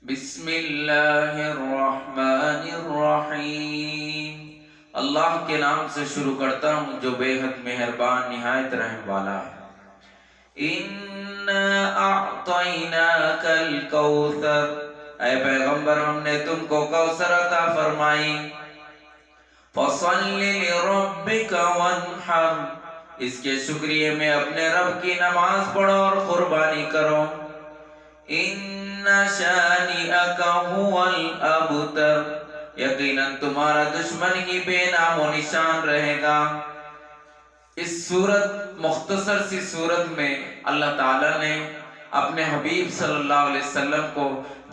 بسم اللہ الرحمن الرحیم۔ اللہ کے نام سے شروع کرتا ہوں جو بے حد مہربان نہایت رحم والا ہے۔ اِنَّا أَعْطَيْنَاكَ الْكَوْثَرَ، اے پیغمبر ہم نے تم کو کوثر عطا فرمائی۔ فَصَلِّ لِرَبِّكَ وَانْحَرْ، اس کے شکریہ میں اپنے رب کی نماز پڑھو اور قربانی کرو۔ اِنَّ شَانِئَكَ هُوَ الْأَبْتَرُ، یقیناً تمہارا دشمن ہی بے نام و نشان رہے گا۔ اس مختصر سی صورت میں اللہ تعالیٰ نے اپنے حبیب صلی اللہ علیہ وسلم کو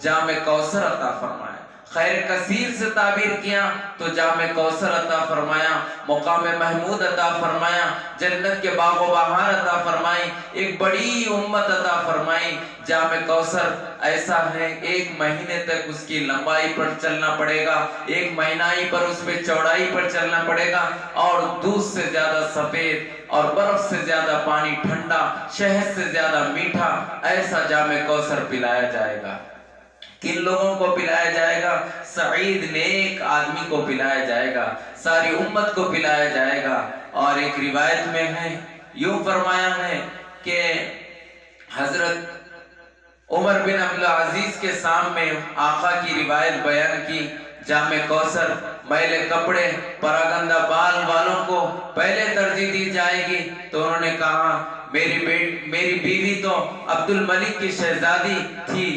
جام کوثر عطا فرمایا، خیر کثیر سے تعبیر کیا تو جام کوثر عطا فرمایا، مقام محمود عطا فرمایا، جنت کے باغ و بہار عطا فرمائی، ایک بڑی امت عطا فرمائی۔ جام کوثر ایسا ہے ایک مہینے تک اس کی لمبائی پر چلنا پڑے گا، ایک مہینائی پر اس پہ چوڑائی پر چلنا پڑے گا، اور دودھ سے زیادہ سفید اور برف سے زیادہ پانی ٹھنڈا، شہد سے زیادہ میٹھا، ایسا جام کوثر پلایا جائے گا۔ کن لوگوں کو پلایا جائے گا؟ سعید نیک آدمی کو پلایا جائے گا، ساری امت کو پلایا جائے گا۔ اور ایک روایت میں ہے، یوں فرمایا ہے کہ حضرت عمر بن عبدالعزیز کے سامنے آقا کی روایت بیان کی، جام کوثر میلے کپڑے پراگندہ بال والوں کو پہلے ترجیح دی جائے گی، تو انہوں نے کہا میری بیوی تو عبد الملک کی شہزادی تھی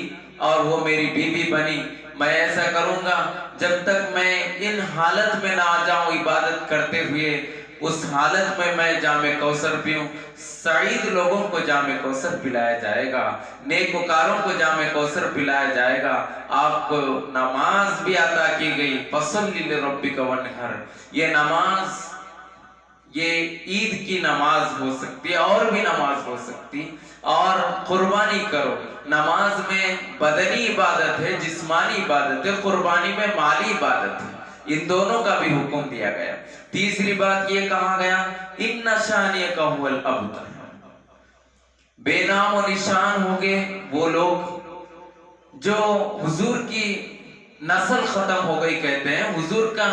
اور وہ میری بیوی بنی، میں ایسا کروں گا جب تک میں ان حالت میں نہ آ جاؤں عبادت کرتے ہوئے، اس حالت میں میں جام کوثر پیوں۔ سعید لوگوں کو جام کوثر پلایا جائے گا، نیکوکاروں کو جام کوثر پلایا جائے گا۔ آپ کو نماز بھی عطا کی گئی، فَصَلِّ لِرَبِّكَ وَانْحَرْ، یہ نماز یہ عید کی نماز ہو سکتی ہے، اور بھی نماز ہو سکتی، اور قربانی کرو۔ نماز میں بدنی عبادت ہے، جسمانی عبادت ہے، قربانی میں مالی عبادت ہے، ان دونوں کا بھی حکم دیا گیا۔ تیسری بات یہ کہا گیا، اِنَّ شَانِئَكَ هُوَ الْأَبْتَرُ، بے نام و نشان ہوگے وہ لوگ جو حضور کی نسل ختم ہو گئی کہتے ہیں، حضور کا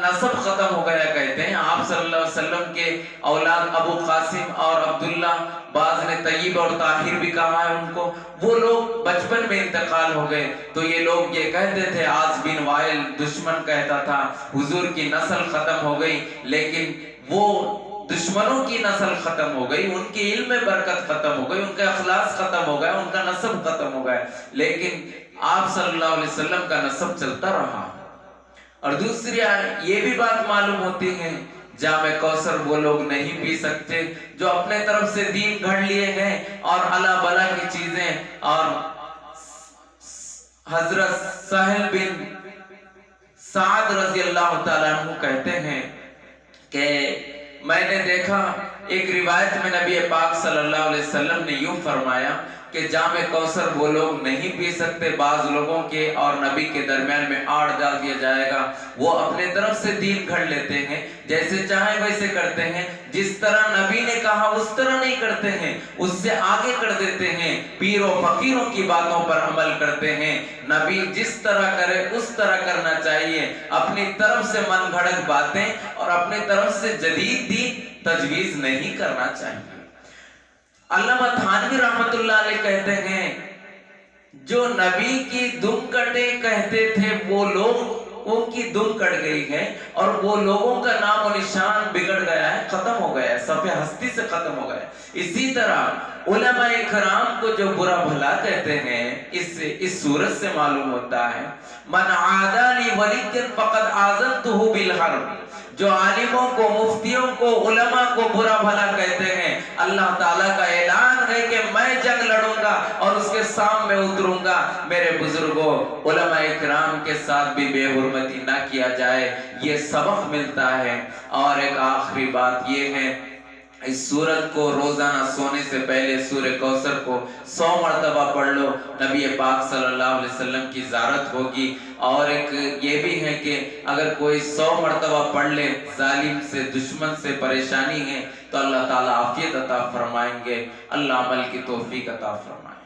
نسب ختم ہو گیا کہتے ہیں۔ آپ صلی اللہ علیہ وسلم کے اولاد ابو قاسم اور عبداللہ، بعض نے طیب اور طاہر بھی کہا ہے ان کو، وہ لوگ بچپن میں انتقال ہو گئے تو یہ لوگ یہ کہتے تھے، عاص بن وائل دشمن کہتا تھا حضور کی نسل ختم ہو گئی، لیکن وہ دشمنوں کی نسل ختم ہو گئی، ان کی علم میں برکت ختم ہو گئی، ان کا اخلاص ختم ہو گیا، ان کا نسب ختم ہو گیا، لیکن آپ صلی اللہ علیہ وسلم کا نسب چلتا رہا۔ اور دوسری یہ بھی بات معلوم ہوتی ہے، جام کوثر وہ لوگ نہیں پی سکتے جو اپنے طرف سے دین گھڑ لیے ہیں اور اللہ بلا کی چیزیں۔ اور حضرت سہل بن سعد رضی اللہ تعالیٰ عنہ کہتے ہیں کہ میں نے دیکھا ایک روایت میں نبی پاک صلی اللہ علیہ وسلم نے یوں فرمایا کہ جام کوثر وہ لوگ نہیں پی سکتے، بعض لوگوں کے اور نبی کے درمیان میں آڑ ڈال دیا جائے گا، وہ اپنے طرف سے دین گھڑ لیتے ہیں، جیسے چاہیں ویسے کرتے ہیں، جس طرح نبی نے کہا اس طرح نہیں کرتے ہیں، اس سے آگے کر دیتے ہیں، پیر و فقیروں کی باتوں پر عمل کرتے ہیں۔ نبی جس طرح کرے اس طرح کرنا چاہیے، اپنی طرف سے من گھڑت باتیں اور اپنی طرف سے جدید دین تجویز نہیں کرنا چاہیے۔ علامہ تھانوی رحمت اللہ علیہ کہتے ہیں جو نبی کی دم کٹے کہتے تھے وہ لوگ ان کی دم کٹ گئی ہے، اور وہ لوگوں کا نام و نشان بگڑ گیا ہے، ختم ہو گیا ہے، صفحہ ہستی سے ختم ہو گیا ہے۔ اسی طرح علماء کرام کو جو برا بھلا کہتے ہیں، اس صورت سے معلوم ہوتا ہے من عادی لی ولی فقد آذنتہ بالحرب، جو عالموں کو، مفتیوں کو، علماء کو برا بھلا کہتے ہیں، اللہ تعالیٰ کا اعلان ہے کہ میں جنگ لڑوں گا اور اس کے سامنے اتروں گا۔ میرے بزرگوں، علماء اکرام کے ساتھ بھی بے حرمتی نہ کیا جائے، یہ سبق ملتا ہے۔ اور ایک آخری بات یہ ہے، اس سورت کو روزانہ سونے سے پہلے سورہ کوثر کو 100 مرتبہ پڑھ لو، نبی پاک صلی اللہ علیہ وسلم کی زیارت ہوگی۔ اور ایک یہ بھی ہے کہ اگر کوئی 100 مرتبہ پڑھ لے، ظالم سے، دشمن سے پریشانی ہے تو اللہ تعالیٰ عافیت عطا فرمائیں گے، اللہ عمل کی توفیق عطا فرمائیں۔